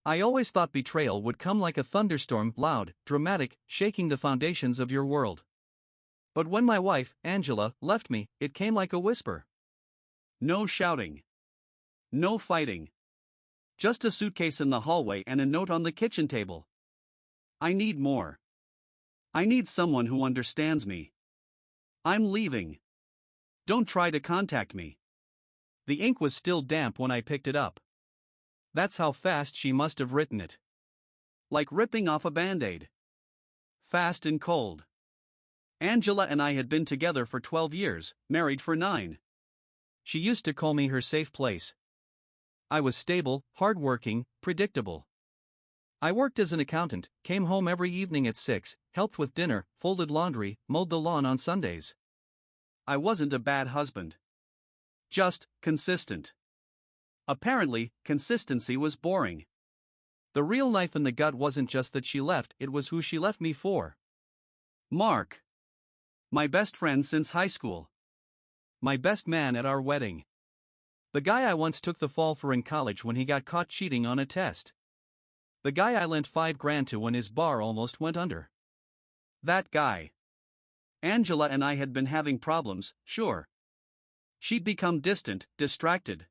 I always thought betrayal would come like a thunderstorm, loud, dramatic, shaking the foundations of your world. But when my wife, Angela, left me, it came like a whisper. No shouting. No fighting. Just a suitcase in the hallway and a note on the kitchen table. I need more. I need someone who understands me. I'm leaving. Don't try to contact me. The ink was still damp when I picked it up. That's how fast she must have written it. Like ripping off a band-aid. Fast and cold. Angela and I had been together for 12 years, married for 9. She used to call me her safe place. I was stable, hardworking, predictable. I worked as an accountant, came home every evening at 6, helped with dinner, folded laundry, mowed the lawn on Sundays. I wasn't a bad husband. Just consistent. Apparently, consistency was boring. The real knife in the gut wasn't just that she left, it was who she left me for. Mark. My best friend since high school. My best man at our wedding. The guy I once took the fall for in college when he got caught cheating on a test. The guy I lent $5,000 to when his bar almost went under. That guy. Angela and I had been having problems, sure. She'd become distant, distracted.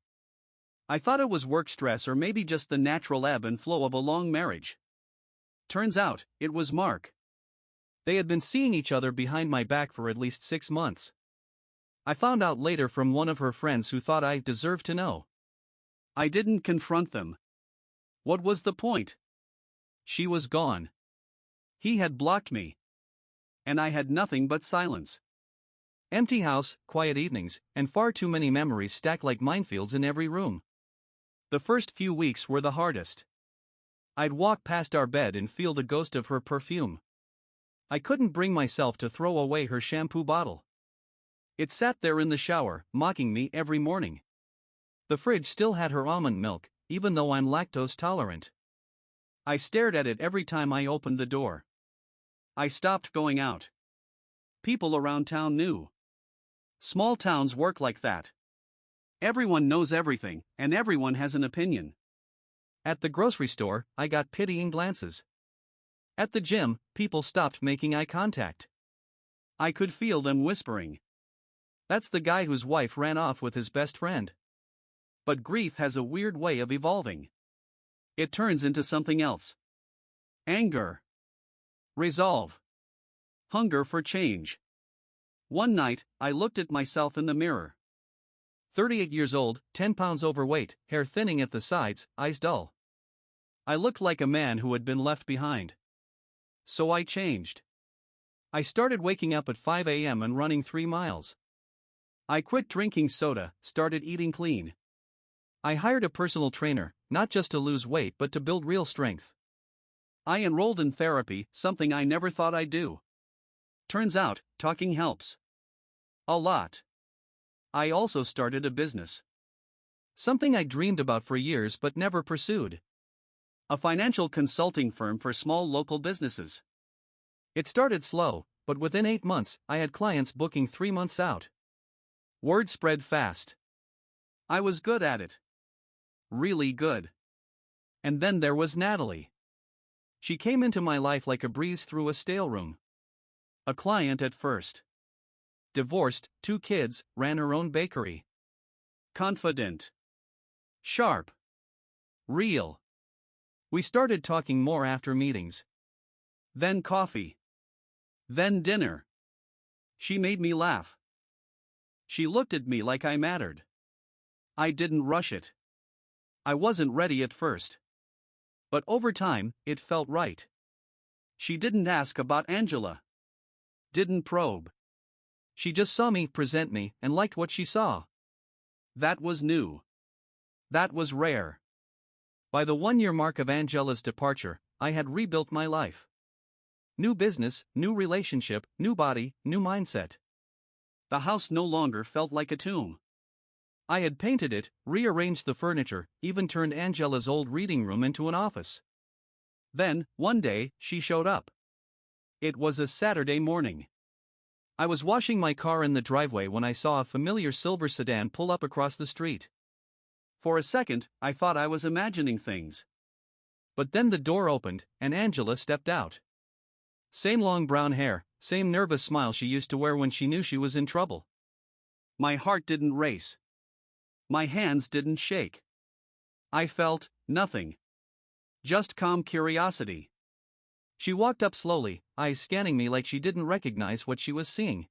I thought it was work stress or maybe just the natural ebb and flow of a long marriage. Turns out, it was Mark. They had been seeing each other behind my back for at least 6 months. I found out later from one of her friends who thought I deserved to know. I didn't confront them. What was the point? She was gone. He had blocked me. And I had nothing but silence. Empty house, quiet evenings, and far too many memories stacked like minefields in every room. The first few weeks were the hardest. I'd walk past our bed and feel the ghost of her perfume. I couldn't bring myself to throw away her shampoo bottle. It sat there in the shower, mocking me every morning. The fridge still had her almond milk, even though I'm lactose tolerant. I stared at it every time I opened the door. I stopped going out. People around town knew. Small towns work like that. Everyone knows everything, and everyone has an opinion. At the grocery store, I got pitying glances. At the gym, people stopped making eye contact. I could feel them whispering. That's the guy whose wife ran off with his best friend. But grief has a weird way of evolving. It turns into something else. Anger. Resolve. Hunger for change. One night, I looked at myself in the mirror. 38 years old, 10 pounds overweight, hair thinning at the sides, eyes dull. I looked like a man who had been left behind. So I changed. I started waking up at 5 a.m. and running 3 miles. I quit drinking soda, started eating clean. I hired a personal trainer, not just to lose weight but to build real strength. I enrolled in therapy, something I never thought I'd do. Turns out, talking helps. A lot. I also started a business. Something I dreamed about for years but never pursued. A financial consulting firm for small local businesses. It started slow, but within 8 months, I had clients booking 3 months out. Word spread fast. I was good at it. Really good. And then there was Natalie. She came into my life like a breeze through a stale room. A client at first. Divorced, 2 kids, ran her own bakery. Confident. Sharp. Real. We started talking more after meetings. Then coffee. Then dinner. She made me laugh. She looked at me like I mattered. I didn't rush it. I wasn't ready at first. But over time, it felt right. She didn't ask about Angela. Didn't probe. She just saw me, present me, and liked what she saw. That was new. That was rare. By the 1-year mark of Angela's departure, I had rebuilt my life. New business, new relationship, new body, new mindset. The house no longer felt like a tomb. I had painted it, rearranged the furniture, even turned Angela's old reading room into an office. Then, one day, she showed up. It was a Saturday morning. I was washing my car in the driveway when I saw a familiar silver sedan pull up across the street. For a second, I thought I was imagining things. But then the door opened, and Angela stepped out. Same long brown hair, same nervous smile she used to wear when she knew she was in trouble. My heart didn't race. My hands didn't shake. I felt nothing. Just calm curiosity. She walked up slowly, eyes scanning me like she didn't recognize what she was seeing.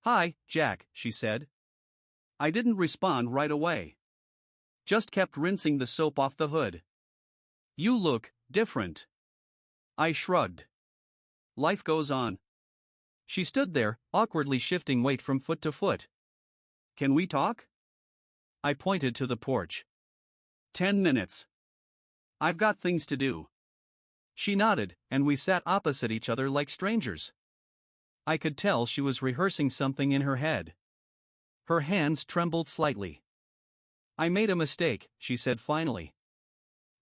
"Hi, Jack," she said. I didn't respond right away. Just kept rinsing the soap off the hood. "You look different." I shrugged. Life goes on. She stood there, awkwardly shifting weight from foot to foot. "Can we talk?" I pointed to the porch. 10 minutes. I've got things to do." She nodded, and we sat opposite each other like strangers. I could tell she was rehearsing something in her head. Her hands trembled slightly. "I made a mistake," she said finally.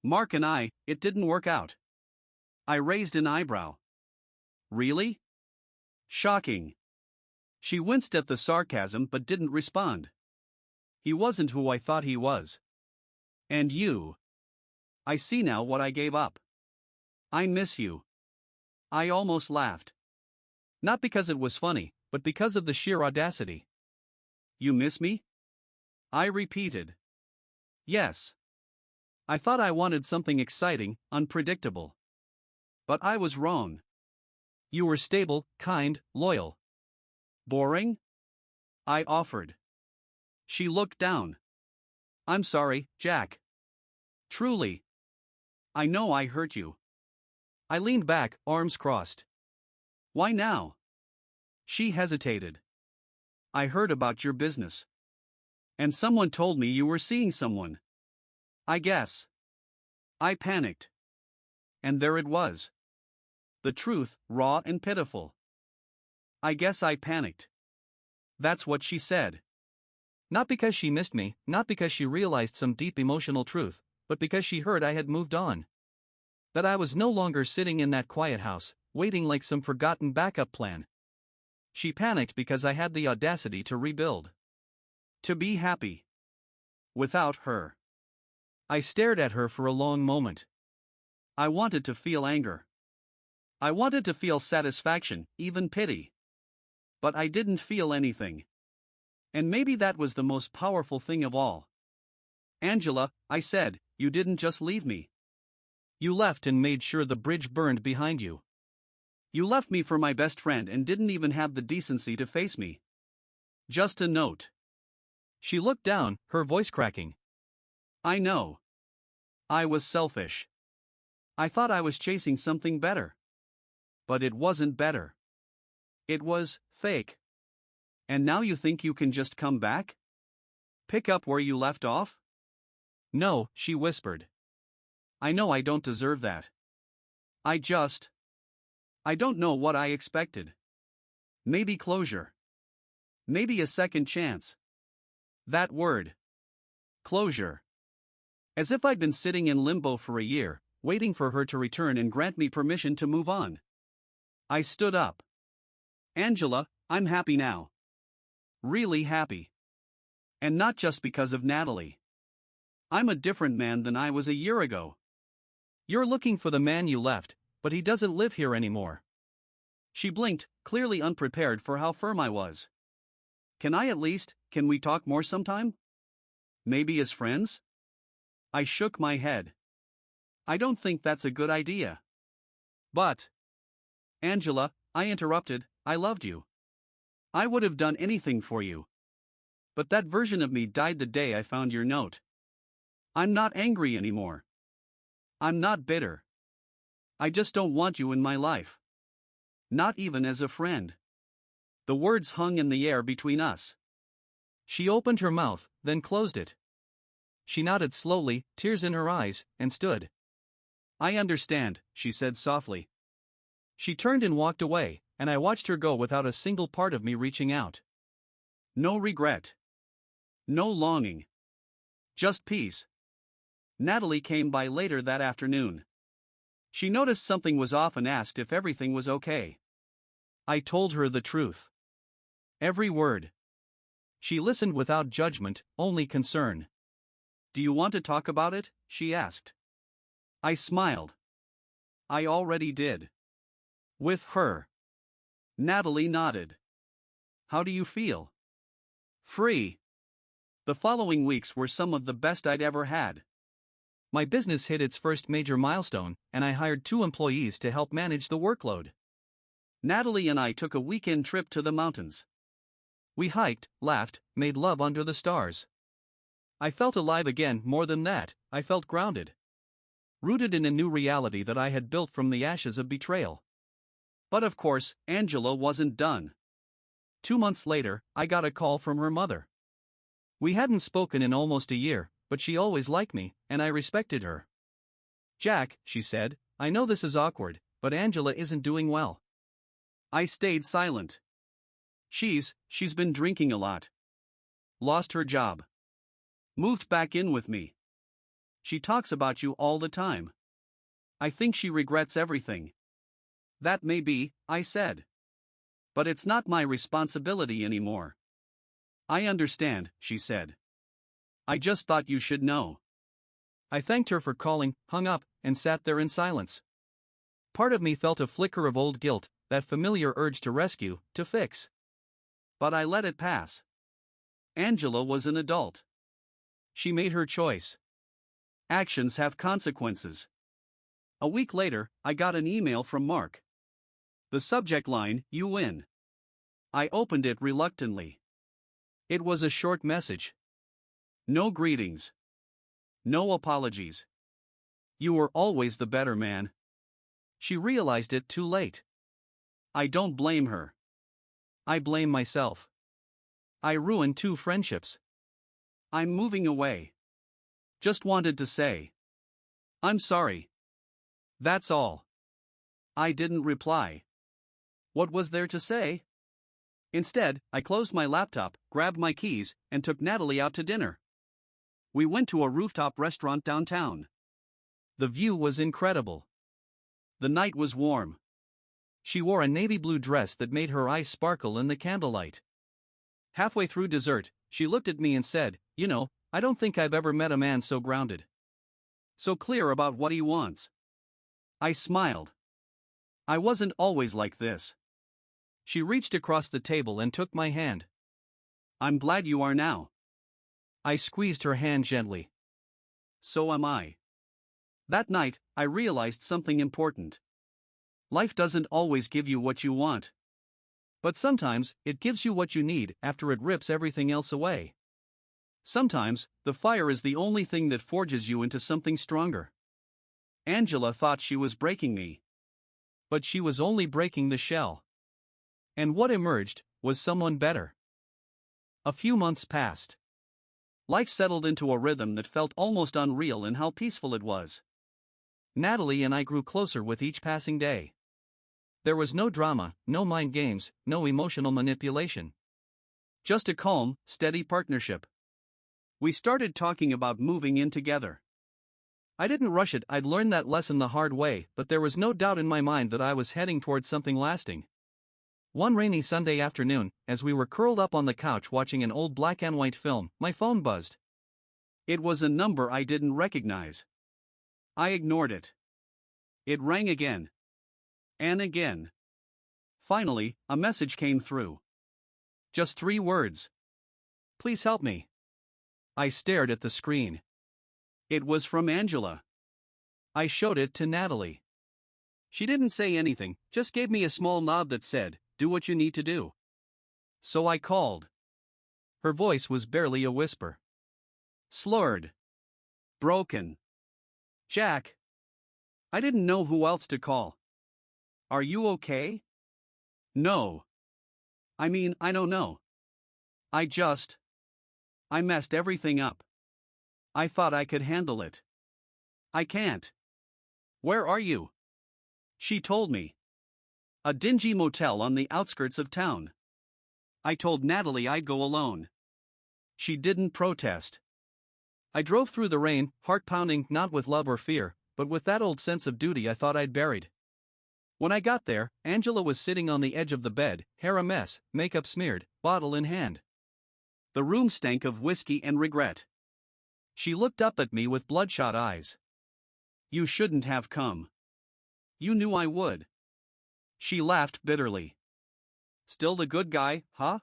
"Mark and it didn't work out." I raised an eyebrow. "Really?" "Shocking." She winced at the sarcasm but didn't respond. "He wasn't who I thought he was." "And you?" "I see now what I gave up." "I miss you." I almost laughed. Not because it was funny, but because of the sheer audacity. "You miss me?" I repeated. "Yes." I thought I wanted something exciting, unpredictable. But I was wrong. "You were stable, kind, loyal." "Boring?" I offered. She looked down. "I'm sorry, Jack. Truly. I know I hurt you." I leaned back, arms crossed. "Why now?" She hesitated. "I heard about your business. And someone told me you were seeing someone. I guess." I panicked. And there it was. The truth, raw and pitiful. "I guess I panicked." That's what she said. Not because she missed me, not because she realized some deep emotional truth, but because she heard I had moved on. That I was no longer sitting in that quiet house, waiting like some forgotten backup plan. She panicked because I had the audacity to rebuild. To be happy. Without her. I stared at her for a long moment. I wanted to feel anger. I wanted to feel satisfaction, even pity. But I didn't feel anything. And maybe that was the most powerful thing of all. "Angela," I said, "you didn't just leave me. You left and made sure the bridge burned behind you. You left me for my best friend and didn't even have the decency to face me. Just a note." She looked down, her voice cracking. "I know. I was selfish. I thought I was chasing something better. But it wasn't better. It was fake. And now you think you can just come back? Pick up where you left off?" "No," she whispered. "I know I don't deserve that. I don't know what I expected. Maybe closure. Maybe a second chance. That word. Closure. As if I'd been sitting in limbo for a year, waiting for her to return and grant me permission to move on. I stood up. "Angela, I'm happy now. Really happy. And not just because of Natalie. I'm a different man than I was a year ago." "You're looking for the man you left, but he doesn't live here anymore." She blinked, clearly unprepared for how firm I was. Can we talk more sometime? Maybe as friends?" I shook my head. "I don't think that's a good idea." "But—" "Angela," I interrupted, "I loved you. I would have done anything for you. But that version of me died the day I found your note. I'm not angry anymore. I'm not bitter. I just don't want you in my life. Not even as a friend." The words hung in the air between us. She opened her mouth, then closed it. She nodded slowly, tears in her eyes, and stood. "I understand," she said softly. She turned and walked away, and I watched her go without a single part of me reaching out. No regret. No longing. Just peace. Natalie came by later that afternoon. She noticed something was off and asked if everything was okay. I told her the truth. Every word. She listened without judgment, only concern. "Do you want to talk about it?" she asked. I smiled. I already did. With her. Natalie nodded. How do you feel? Free. The following weeks were some of the best I'd ever had. My business hit its first major milestone, and I hired 2 employees to help manage the workload. Natalie and I took a weekend trip to the mountains. We hiked, laughed, made love under the stars. I felt alive again. More than that, I felt grounded. Rooted in a new reality that I had built from the ashes of betrayal. But of course, Angela wasn't done. 2 months later, I got a call from her mother. We hadn't spoken in almost a year, but she always liked me, and I respected her. Jack, she said, I know this is awkward, but Angela isn't doing well. I stayed silent. She's been drinking a lot. Lost her job. Moved back in with me. She talks about you all the time. I think she regrets everything. That may be, I said. But it's not my responsibility anymore. I understand, she said. I just thought you should know. I thanked her for calling, hung up, and sat there in silence. Part of me felt a flicker of old guilt, that familiar urge to rescue, to fix. But I let it pass. Angela was an adult. She made her choice. Actions have consequences. A week later, I got an email from Mark. The subject line, "You win." I opened it reluctantly. It was a short message. No greetings. No apologies. You were always the better man. She realized it too late. I don't blame her. I blame myself. I ruined 2 friendships. I'm moving away. Just wanted to say. I'm sorry. That's all. I didn't reply. What was there to say? Instead, I closed my laptop, grabbed my keys, and took Natalie out to dinner. We went to a rooftop restaurant downtown. The view was incredible. The night was warm. She wore a navy blue dress that made her eyes sparkle in the candlelight. Halfway through dessert, she looked at me and said, "You know, I don't think I've ever met a man so grounded. So clear about what he wants." I smiled. I wasn't always like this. She reached across the table and took my hand. I'm glad you are now. I squeezed her hand gently. So am I. That night, I realized something important. Life doesn't always give you what you want. But sometimes, it gives you what you need after it rips everything else away. Sometimes, the fire is the only thing that forges you into something stronger. Angela thought she was breaking me. But she was only breaking the shell. And what emerged was someone better. A few months passed. Life settled into a rhythm that felt almost unreal in how peaceful it was. Natalie and I grew closer with each passing day. There was no drama, no mind games, no emotional manipulation. Just a calm, steady partnership. We started talking about moving in together. I didn't rush it. I'd learned that lesson the hard way, but there was no doubt in my mind that I was heading towards something lasting. One rainy Sunday afternoon, as we were curled up on the couch watching an old black and white film, my phone buzzed. It was a number I didn't recognize. I ignored it. It rang again. And again. Finally, a message came through. Just 3 words. Please help me. I stared at the screen. It was from Angela. I showed it to Natalie. She didn't say anything, just gave me a small nod that said, "Do what you need to do." So I called. Her voice was barely a whisper. Slurred. Broken. Jack. I didn't know who else to call. Are you okay? No. I mean, I don't know. I messed everything up. I thought I could handle it. I can't. Where are you? She told me. A dingy motel on the outskirts of town. I told Natalie I'd go alone. She didn't protest. I drove through the rain, heart pounding, not with love or fear, but with that old sense of duty I thought I'd buried. When I got there, Angela was sitting on the edge of the bed, hair a mess, makeup smeared, bottle in hand. The room stank of whiskey and regret. She looked up at me with bloodshot eyes. You shouldn't have come. You knew I would. She laughed bitterly. Still the good guy, huh?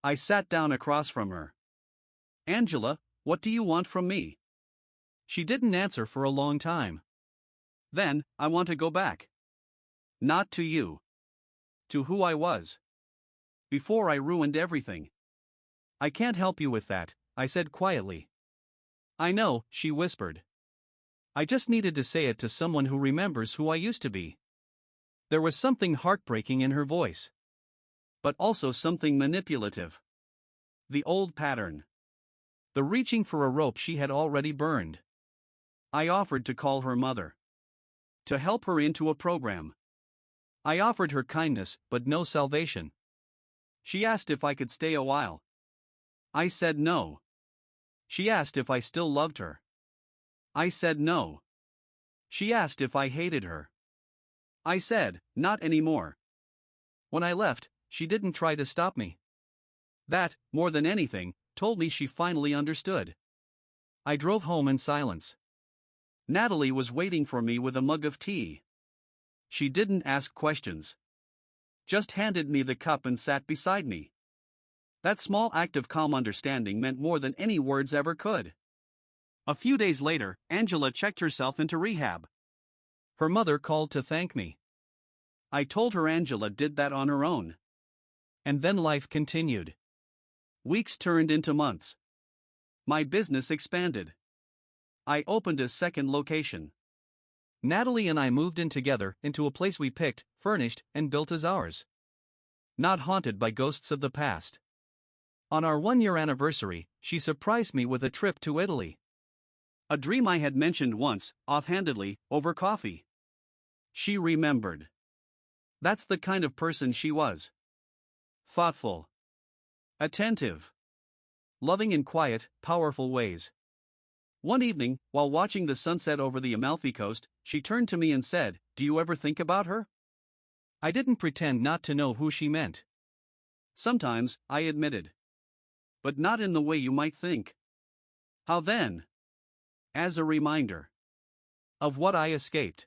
I sat down across from her. Angela, what do you want from me? She didn't answer for a long time. Then, I want to go back. Not to you. To who I was. Before I ruined everything. I can't help you with that, I said quietly. I know, she whispered. I just needed to say it to someone who remembers who I used to be. There was something heartbreaking in her voice. But also something manipulative. The old pattern. The reaching for a rope she had already burned. I offered to call her mother. To help her into a program. I offered her kindness, but no salvation. She asked if I could stay a while. I said no. She asked if I still loved her. I said no. She asked if I hated her. I said, not anymore. When I left, she didn't try to stop me. That, more than anything, told me she finally understood. I drove home in silence. Natalie was waiting for me with a mug of tea. She didn't ask questions. Just handed me the cup and sat beside me. That small act of calm understanding meant more than any words ever could. A few days later, Angela checked herself into rehab. Her mother called to thank me. I told her Angela did that on her own. And then life continued. Weeks turned into months. My business expanded. I opened a second location. Natalie and I moved in together into a place we picked, furnished, and built as ours. Not haunted by ghosts of the past. On our 1-year anniversary, she surprised me with a trip to Italy. A dream I had mentioned once, offhandedly, over coffee. She remembered. That's the kind of person she was. Thoughtful. Attentive. Loving in quiet, powerful ways. One evening, while watching the sunset over the Amalfi Coast, she turned to me and said, "Do you ever think about her?" I didn't pretend not to know who she meant. Sometimes, I admitted. But not in the way you might think. How then? As a reminder. Of what I escaped.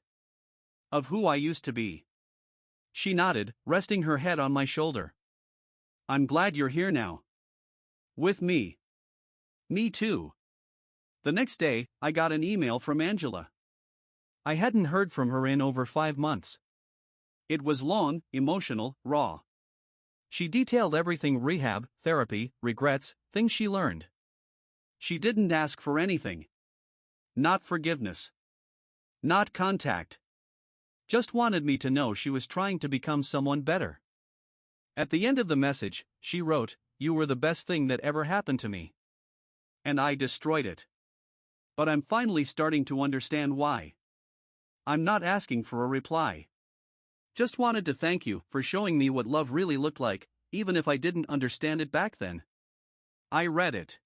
Of who I used to be. She nodded, resting her head on my shoulder. I'm glad you're here now. With me. Me too. The next day, I got an email from Angela. I hadn't heard from her in over 5 months. It was long, emotional, raw. She detailed everything: rehab, therapy, regrets, things she learned. She didn't ask for anything. Not forgiveness. Not contact. Just wanted me to know she was trying to become someone better. At the end of the message, she wrote, "You were the best thing that ever happened to me." And I destroyed it. But I'm finally starting to understand why. I'm not asking for a reply. Just wanted to thank you for showing me what love really looked like, even if I didn't understand it back then. I read it.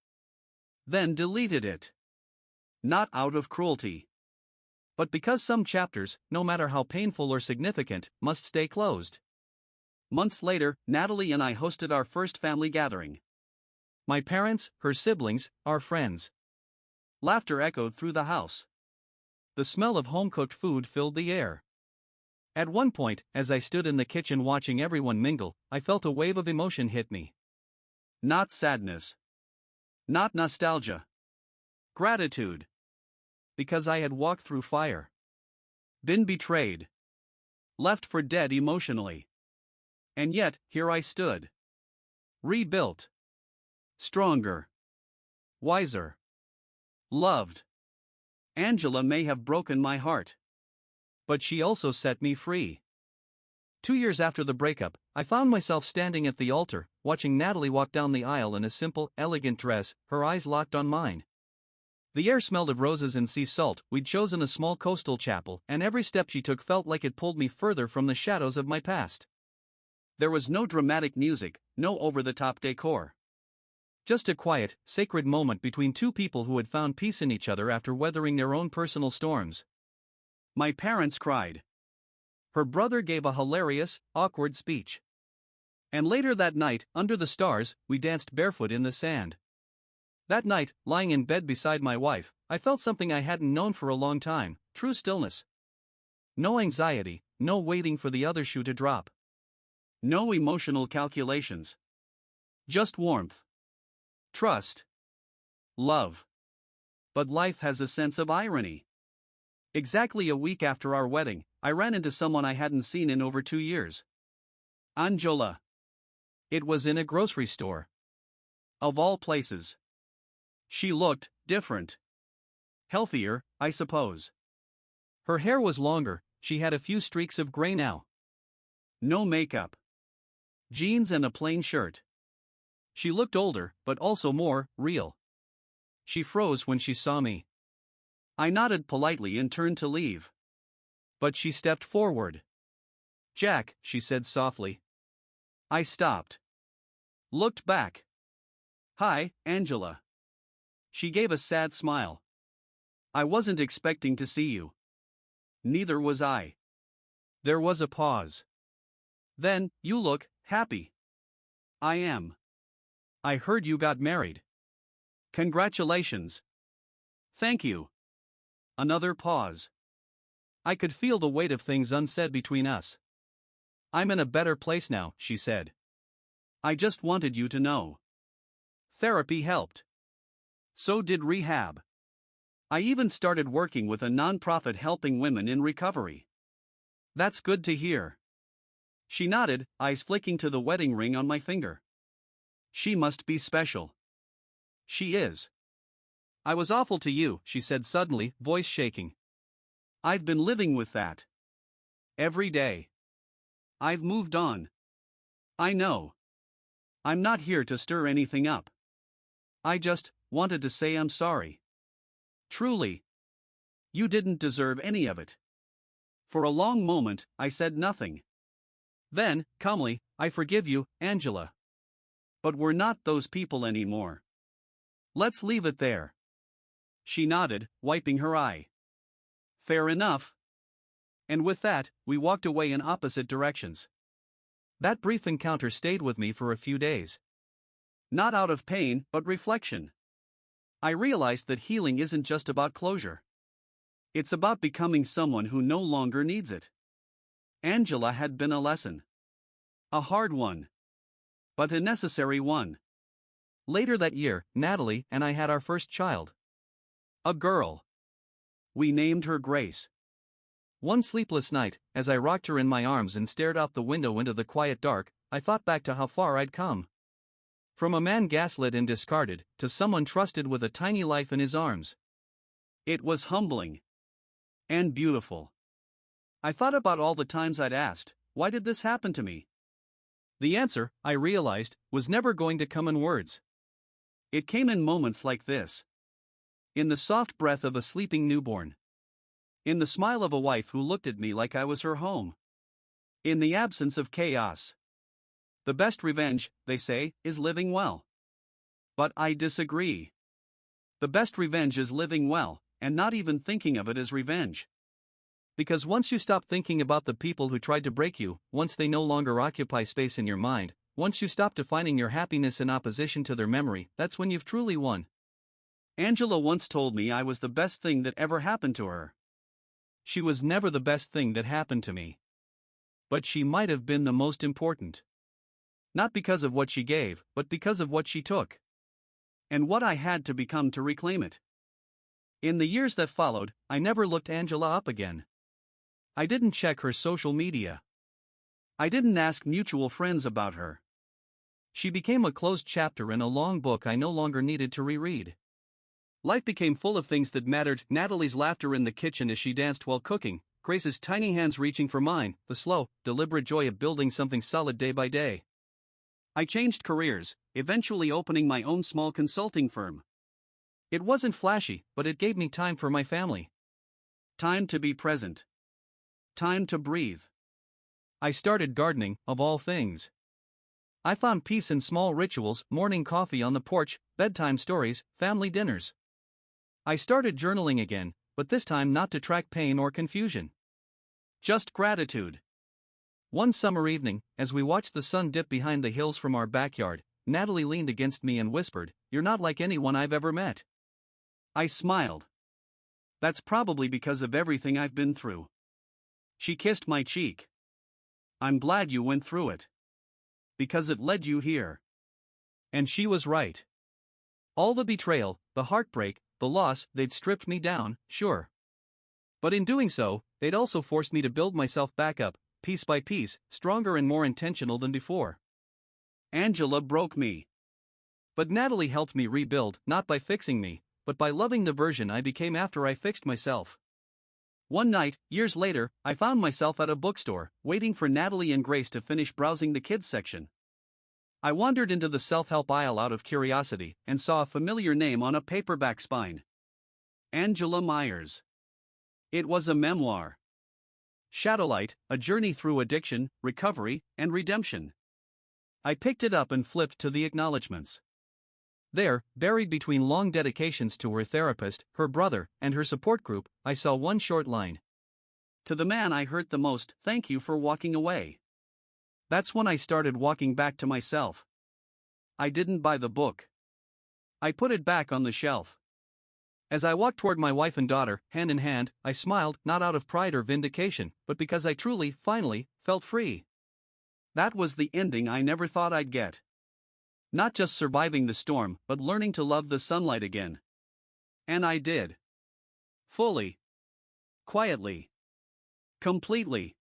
Then deleted it. Not out of cruelty. But because some chapters, no matter how painful or significant, must stay closed. Months later, Natalie and I hosted our first family gathering. My parents, her siblings, our friends. Laughter echoed through the house. The smell of home-cooked food filled the air. At one point, as I stood in the kitchen watching everyone mingle, I felt a wave of emotion hit me. Not sadness. Not nostalgia. Gratitude. Because I had walked through fire. Been betrayed. Left for dead emotionally. And yet, here I stood. Rebuilt. Stronger. Wiser. Loved. Angela may have broken my heart. But she also set me free. 2 years after the breakup, I found myself standing at the altar, watching Natalie walk down the aisle in a simple, elegant dress, her eyes locked on mine. The air smelled of roses and sea salt. We'd chosen a small coastal chapel, and every step she took felt like it pulled me further from the shadows of my past. There was no dramatic music, no over-the-top decor. Just a quiet, sacred moment between two people who had found peace in each other after weathering their own personal storms. My parents cried. Her brother gave a hilarious, awkward speech. And later that night, under the stars, we danced barefoot in the sand. That night, lying in bed beside my wife, I felt something I hadn't known for a long time: true stillness. No anxiety, no waiting for the other shoe to drop. No emotional calculations. Just warmth. Trust. Love. But life has a sense of irony. Exactly a week after our wedding, I ran into someone I hadn't seen in over 2 years. Angela. It was in a grocery store. Of all places. She looked different. Healthier, I suppose. Her hair was longer, she had a few streaks of gray now. No makeup. Jeans and a plain shirt. She looked older, but also more real. She froze when she saw me. I nodded politely and turned to leave. But she stepped forward. "Jack," she said softly. I stopped. Looked back. "Hi, Angela." She gave a sad smile. "I wasn't expecting to see you." Neither was I. There was a pause. Then, "You look happy." "I am." "I heard you got married." "Congratulations." "Thank you." Another pause. I could feel the weight of things unsaid between us. "I'm in a better place now," she said. "I just wanted you to know." Therapy helped. So did rehab. I even started working with a nonprofit helping women in recovery. "That's good to hear." She nodded, eyes flicking to the wedding ring on my finger. "She must be special." "She is." "I was awful to you," she said suddenly, voice shaking. "I've been living with that. Every day. I've moved on." "I know. I'm not here to stir anything up. I just wanted to say I'm sorry. Truly. You didn't deserve any of it." For a long moment, I said nothing. Then, calmly, "I forgive you, Angela. But we're not those people anymore. Let's leave it there." She nodded, wiping her eye. "Fair enough." And with that, we walked away in opposite directions. That brief encounter stayed with me for a few days. Not out of pain, but reflection. I realized that healing isn't just about closure. It's about becoming someone who no longer needs it. Angela had been a lesson. A hard one. But a necessary one. Later that year, Natalie and I had our first child. A girl. We named her Grace. One sleepless night, as I rocked her in my arms and stared out the window into the quiet dark, I thought back to how far I'd come. From a man gaslit and discarded, to someone trusted with a tiny life in his arms. It was humbling. And beautiful. I thought about all the times I'd asked, "Why did this happen to me?" The answer, I realized, was never going to come in words. It came in moments like this. In the soft breath of a sleeping newborn. In the smile of a wife who looked at me like I was her home. In the absence of chaos. The best revenge, they say, is living well. But I disagree. The best revenge is living well, and not even thinking of it as revenge. Because once you stop thinking about the people who tried to break you, once they no longer occupy space in your mind, once you stop defining your happiness in opposition to their memory, that's when you've truly won. Angela once told me I was the best thing that ever happened to her. She was never the best thing that happened to me. But she might have been the most important. Not because of what she gave, but because of what she took. And what I had to become to reclaim it. In the years that followed, I never looked Angela up again. I didn't check her social media. I didn't ask mutual friends about her. She became a closed chapter in a long book I no longer needed to reread. Life became full of things that mattered: Natalie's laughter in the kitchen as she danced while cooking, Grace's tiny hands reaching for mine, the slow, deliberate joy of building something solid day by day. I changed careers, eventually opening my own small consulting firm. It wasn't flashy, but it gave me time for my family. Time to be present. Time to breathe. I started gardening, of all things. I found peace in small rituals: morning coffee on the porch, bedtime stories, family dinners. I started journaling again, but this time not to track pain or confusion. Just gratitude. One summer evening, as we watched the sun dip behind the hills from our backyard, Natalie leaned against me and whispered, "You're not like anyone I've ever met." I smiled. That's probably because of everything I've been through. She kissed my cheek. I'm glad you went through it. Because it led you here. And she was right. All the betrayal, the heartbreak, the loss, they'd stripped me down, sure. But in doing so, they'd also forced me to build myself back up, piece by piece, stronger and more intentional than before. Angela broke me. But Natalie helped me rebuild, not by fixing me, but by loving the version I became after I fixed myself. One night, years later, I found myself at a bookstore, waiting for Natalie and Grace to finish browsing the kids section. I wandered into the self-help aisle out of curiosity and saw a familiar name on a paperback spine. Angela Myers. It was a memoir. Shadowlight, a journey through addiction, recovery, and redemption. I picked it up and flipped to the acknowledgments. There, buried between long dedications to her therapist, her brother, and her support group, I saw one short line. To the man I hurt the most, thank you for walking away. That's when I started walking back to myself. I didn't buy the book. I put it back on the shelf. As I walked toward my wife and daughter, hand in hand, I smiled, not out of pride or vindication, but because I truly, finally, felt free. That was the ending I never thought I'd get. Not just surviving the storm, but learning to love the sunlight again. And I did. Fully. Quietly. Completely.